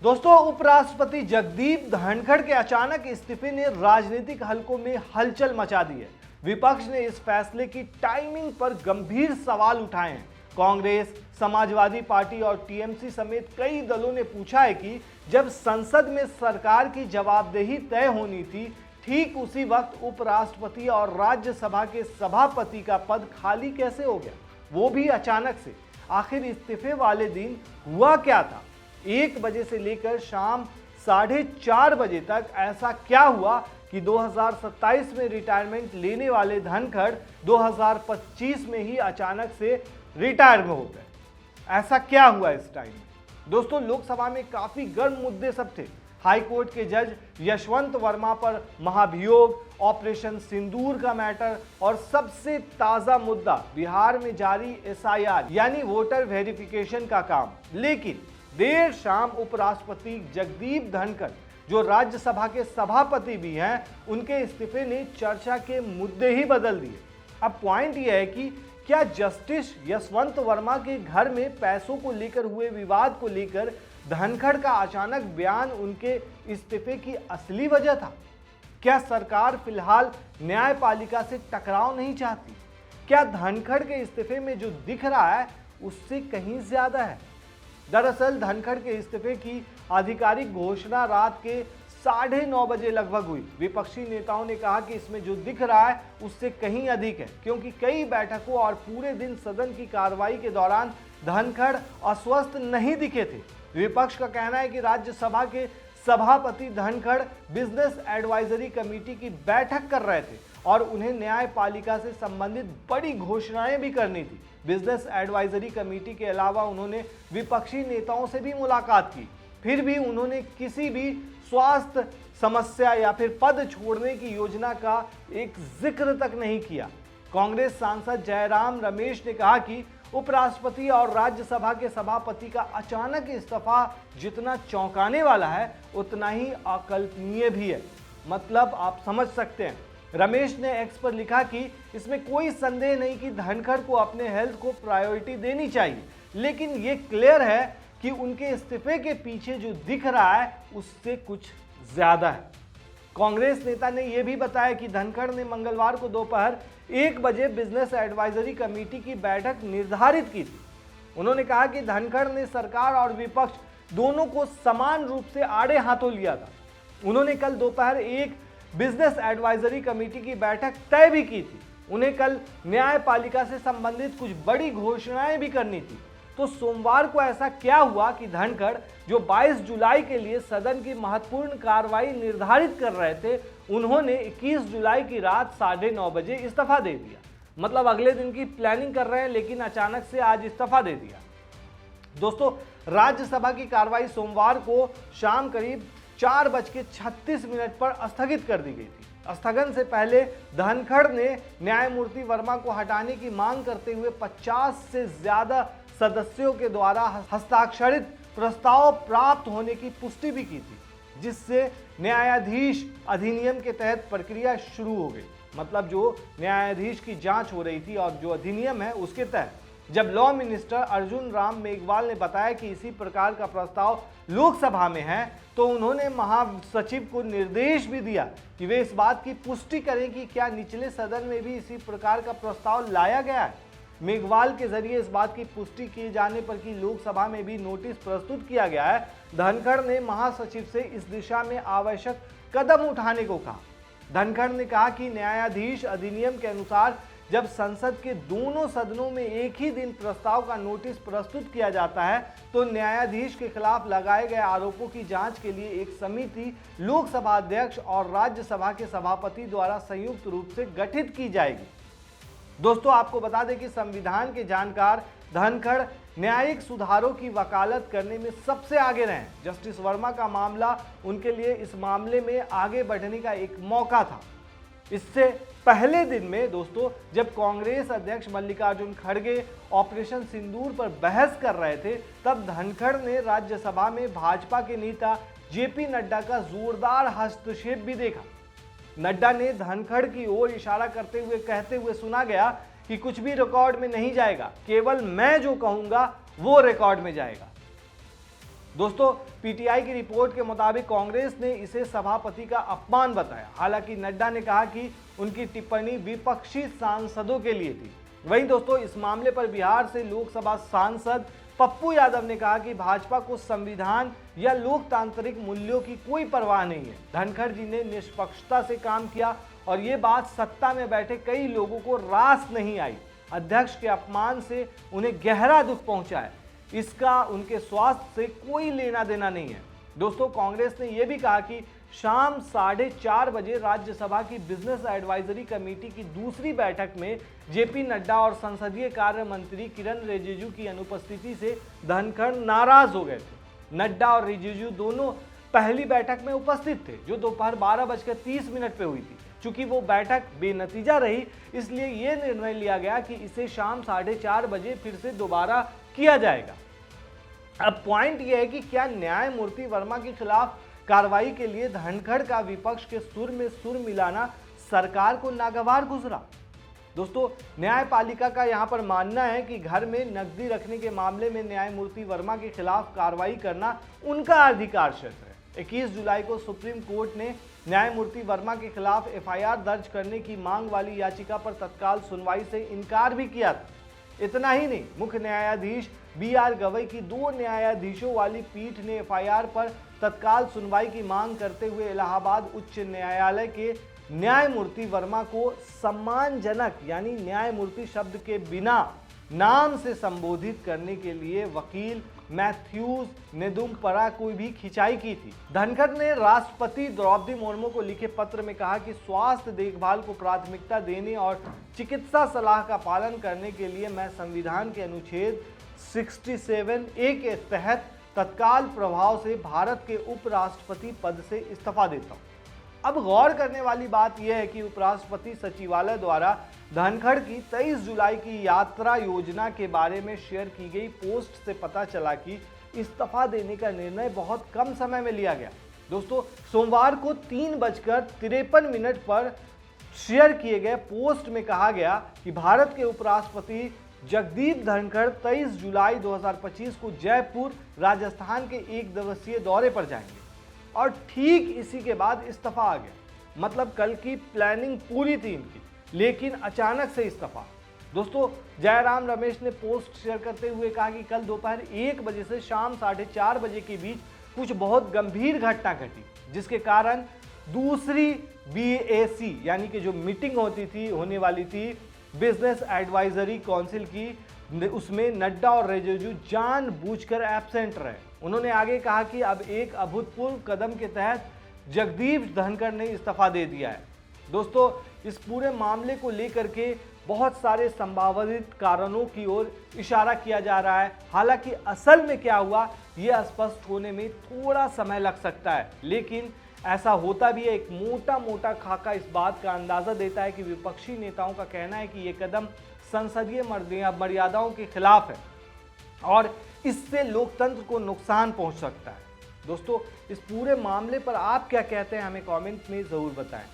दोस्तों, उपराष्ट्रपति जगदीप धनखड़ के अचानक इस्तीफे ने राजनीतिक हलकों में हलचल मचा दी है। विपक्ष ने इस फैसले की टाइमिंग पर गंभीर सवाल उठाए हैं। कांग्रेस, समाजवादी पार्टी और टीएमसी समेत कई दलों ने पूछा है कि जब संसद में सरकार की जवाबदेही तय होनी थी, ठीक उसी वक्त उपराष्ट्रपति और राज्यसभा के सभापति का पद खाली कैसे हो गया, वो भी अचानक से। आखिर इस्तीफे वाले दिन हुआ क्या था? 1 बजे से लेकर शाम 4:30 बजे तक ऐसा क्या हुआ कि 2027 में रिटायरमेंट लेने वाले धनखड़ 2025 में ही अचानक से रिटायर हो गए? ऐसा क्या हुआ इस टाइम में? दोस्तों, लोकसभा में काफी गर्म मुद्दे सब थे। हाईकोर्ट के जज यशवंत वर्मा पर महाभियोग, ऑपरेशन सिंदूर का मैटर और सबसे ताजा मुद्दा बिहार में जारी एसआईआर यानी वोटर वेरिफिकेशन का काम। लेकिन देर शाम उपराष्ट्रपति जगदीप धनखड़, जो राज्यसभा के सभापति भी हैं, उनके इस्तीफे ने चर्चा के मुद्दे ही बदल दिए। अब पॉइंट यह है कि क्या जस्टिस यशवंत वर्मा के घर में पैसों को लेकर हुए विवाद को लेकर धनखड़ का अचानक बयान उनके इस्तीफे की असली वजह था? क्या सरकार फिलहाल न्यायपालिका से टकराव नहीं चाहती? क्या धनखड़ के इस्तीफे में जो दिख रहा है उससे कहीं ज्यादा है? दरअसल धनखड़ के इस्तीफे की आधिकारिक घोषणा रात के 9:30 बजे लगभग हुई। विपक्षी नेताओं ने कहा कि इसमें जो दिख रहा है उससे कहीं अधिक है, क्योंकि कई बैठकों और पूरे दिन सदन की कार्रवाई के दौरान धनखड़ अस्वस्थ नहीं दिखे थे। विपक्ष का कहना है कि राज्यसभा के सभापति धनखड़ बिजनेस एडवाइजरी कमेटी की बैठक कर रहे थे और उन्हें न्यायपालिका से संबंधित बड़ी घोषणाएं भी करनी थी। बिजनेस एडवाइजरी कमेटी के अलावा उन्होंने विपक्षी नेताओं से भी मुलाकात की। फिर भी उन्होंने किसी भी स्वास्थ्य समस्या या फिर पद छोड़ने की योजना का एक जिक्र तक नहीं किया। कांग्रेस सांसद जयराम रमेश ने कहा कि उपराष्ट्रपति और राज्यसभा के सभापति का अचानक इस्तीफा जितना चौंकाने वाला है, उतना ही अकल्पनीय भी है। मतलब आप समझ सकते हैं। रमेश ने एक्स पर लिखा कि इसमें कोई संदेह नहीं कि धनखड़ को अपने हेल्थ को प्रायोरिटी देनी चाहिए, लेकिन ये क्लियर है कि उनके इस्तीफे के पीछे जो दिख रहा है उससे कुछ ज्यादा है। कांग्रेस नेता ने यह भी बताया कि धनखड़ ने मंगलवार को दोपहर 1 बजे बिजनेस एडवाइजरी कमेटी की बैठक निर्धारित की थी। उन्होंने कहा कि धनखड़ ने सरकार और विपक्ष दोनों को समान रूप से आड़े हाथों लिया था। उन्होंने कल दोपहर 1 बिजनेस एडवाइजरी कमेटी की बैठक तय भी की थी। उन्हें कल न्यायपालिका से संबंधित कुछ बड़ी घोषणाएं भी करनी थी। तो सोमवार को ऐसा क्या हुआ कि धनखड़, जो 22 जुलाई के लिए सदन की महत्वपूर्ण कार्रवाई निर्धारित कर रहे थे, उन्होंने 21 जुलाई की रात 9:30 बजे इस्तीफा दे दिया। मतलब अगले दिन की प्लानिंग कर रहे हैं, लेकिन अचानक से आज इस्तीफा दे दिया। दोस्तों, राज्यसभा की कार्रवाई सोमवार को शाम करीब 4:36 पर स्थगित कर दी गई थी। स्थगन से पहले धनखड़ ने न्यायमूर्ति वर्मा को हटाने की मांग करते हुए 50 से ज्यादा सदस्यों के द्वारा हस्ताक्षरित प्रस्ताव प्राप्त होने की पुष्टि भी की थी, जिससे न्यायाधीश अधिनियम के तहत प्रक्रिया शुरू हो गई। मतलब जो न्यायाधीश की जांच हो रही थी और जो अधिनियम है उसके तहत। जब लॉ मिनिस्टर अर्जुन राम मेघवाल ने बताया कि इसी प्रकार का प्रस्ताव लोकसभा में है, तो उन्होंने महासचिव को निर्देश भी दिया कि वे इस बात की पुष्टि करें कि क्या निचले सदन में भी इसी प्रकार का प्रस्ताव लाया गया है। मेघवाल के जरिए इस बात की पुष्टि किए जाने पर कि लोकसभा में भी नोटिस प्रस्तुत किया गया है, धनखड़ ने महासचिव से इस दिशा में आवश्यक कदम उठाने को कहा। धनखड़ ने कहा कि न्यायाधीश अधिनियम के अनुसार जब संसद के दोनों सदनों में एक ही दिन प्रस्ताव का नोटिस प्रस्तुत किया जाता है, तो न्यायाधीश के खिलाफ लगाए गए आरोपों की जांच के लिए एक समिति लोकसभा अध्यक्ष और राज्यसभा के सभापति द्वारा संयुक्त रूप से गठित की जाएगी। दोस्तों, आपको बता दें कि संविधान के जानकार धनखड़ न्यायिक सुधारों की वकालत करने में सबसे आगे रहे। जस्टिस वर्मा का मामला उनके लिए इस मामले में आगे बढ़ने का एक मौका था। इससे पहले दिन में दोस्तों, जब कांग्रेस अध्यक्ष मल्लिकार्जुन खड़गे ऑपरेशन सिंदूर पर बहस कर रहे थे, तब धनखड़ ने राज्यसभा में भाजपा के नेता जेपी नड्डा का जोरदार हस्तक्षेप भी देखा। नड्डा ने धनखड़ की ओर इशारा करते हुए कहते हुए सुना गया कि कुछ भी रिकॉर्ड में नहीं जाएगा, केवल मैं जो कहूंगा वो रिकॉर्ड में जाएगा। दोस्तों, पीटीआई की रिपोर्ट के मुताबिक कांग्रेस ने इसे सभापति का अपमान बताया। हालांकि नड्डा ने कहा कि उनकी टिप्पणी विपक्षी सांसदों के लिए थी। वहीं दोस्तों, इस मामले पर बिहार से लोकसभा सांसद पप्पू यादव ने कहा कि भाजपा को संविधान या लोकतांत्रिक मूल्यों की कोई परवाह नहीं है। धनखड़ जी ने निष्पक्षता से काम किया और ये बात सत्ता में बैठे कई लोगों को रास नहीं आई। अध्यक्ष के अपमान से उन्हें गहरा दुख पहुंचा है। इसका उनके स्वास्थ्य से कोई लेना देना नहीं है। दोस्तों, कांग्रेस ने यह भी कहा कि शाम 4:30 बजे राज्यसभा की बिजनेस एडवाइजरी कमेटी की दूसरी बैठक में जेपी नड्डा और संसदीय कार्य मंत्री किरण रिजिजू की अनुपस्थिति से धनखड़ नाराज हो गए थे। नड्डा और रिजिजू दोनों पहली बैठक में उपस्थित थे, जो दोपहर 12:30 पे हुई थी। चूंकि वो बैठक बेनतीजा रही, इसलिए ये निर्णय लिया गया कि इसे शाम 4:30 बजे फिर से दोबारा किया जाएगा। अब पॉइंट यह है कि क्या न्यायमूर्ति वर्मा के खिलाफ कार्रवाई के लिए धनखड़ का विपक्ष के सुर में सुर मिलाना सरकार को नागवार गुजरा। दोस्तों, न्यायपालिका का यहां पर मानना है कि घर में नकदी रखने के मामले में न्यायमूर्ति वर्मा के खिलाफ कार्रवाई करना उनका अधिकार क्षेत्र है। 21 जुलाई को सुप्रीम कोर्ट ने न्यायमूर्ति वर्मा के खिलाफ एफआईआर दर्ज करने की मांग वाली याचिका पर तत्काल सुनवाई से इनकार भी किया था। इतना ही नहीं, मुख्य न्यायाधीश BR गवई की 2 न्यायाधीशों वाली पीठ ने एफआईआर पर तत्काल सुनवाई की मांग करते हुए इलाहाबाद उच्च न्यायालय के न्यायमूर्ति वर्मा को सम्मानजनक यानी न्यायमूर्ति शब्द के बिना नाम से संबोधित करने के लिए वकील मैथ्यूज नेदुम्परा को भी खिंचाई की थी। धनखड़ ने राष्ट्रपति द्रौपदी मुर्मू को लिखे पत्र में कहा कि स्वास्थ्य देखभाल को प्राथमिकता देने और चिकित्सा सलाह का पालन करने के लिए मैं संविधान के अनुच्छेद 67A के तहत तत्काल प्रभाव से भारत के उपराष्ट्रपति पद से इस्तीफा देता हूं। अब गौर करने वाली बात यह है कि उपराष्ट्रपति सचिवालय द्वारा धनखड़ की 23 जुलाई की यात्रा योजना के बारे में शेयर की गई पोस्ट से पता चला कि इस्तीफा देने का निर्णय बहुत कम समय में लिया गया। दोस्तों, सोमवार को 3:53 पर शेयर किए गए पोस्ट में कहा गया कि भारत के उपराष्ट्रपति जगदीप धनखड़ 23 जुलाई 2025 को जयपुर राजस्थान के 1 दिवसीय दौरे पर जाएंगे और ठीक इसी के बाद इस्तीफा आ गया। मतलब कल की प्लानिंग पूरी थी इनकी, लेकिन अचानक से इस्तीफा। दोस्तों, जयराम रमेश ने पोस्ट शेयर करते हुए कहा कि कल दोपहर 1 बजे से शाम 4:30 बजे के बीच कुछ बहुत गंभीर घटना घटी, जिसके कारण दूसरी BAC यानी कि जो मीटिंग होने वाली थी बिजनेस एडवाइजरी काउंसिल की, उसमें नड्डा और रिजिजू जानबूझकर एब्सेंट रहे। उन्होंने आगे कहा कि अब एक अभूतपूर्व कदम के तहत जगदीप धनखड़ ने इस्तीफा दे दिया है। दोस्तों, इस पूरे मामले को लेकर के बहुत सारे संभावित कारणों की ओर इशारा किया जा रहा है। हालांकि असल में क्या हुआ यह स्पष्ट होने में थोड़ा समय लग सकता है, लेकिन ऐसा होता भी है। एक मोटा खाका इस बात का अंदाजा देता है कि विपक्षी नेताओं का कहना है कि यह कदम संसदीय मर्यादाओं के खिलाफ है और इससे लोकतंत्र को नुकसान पहुंच सकता है। दोस्तों, इस पूरे मामले पर आप क्या कहते हैं, हमें कमेंट में जरूर बताएं।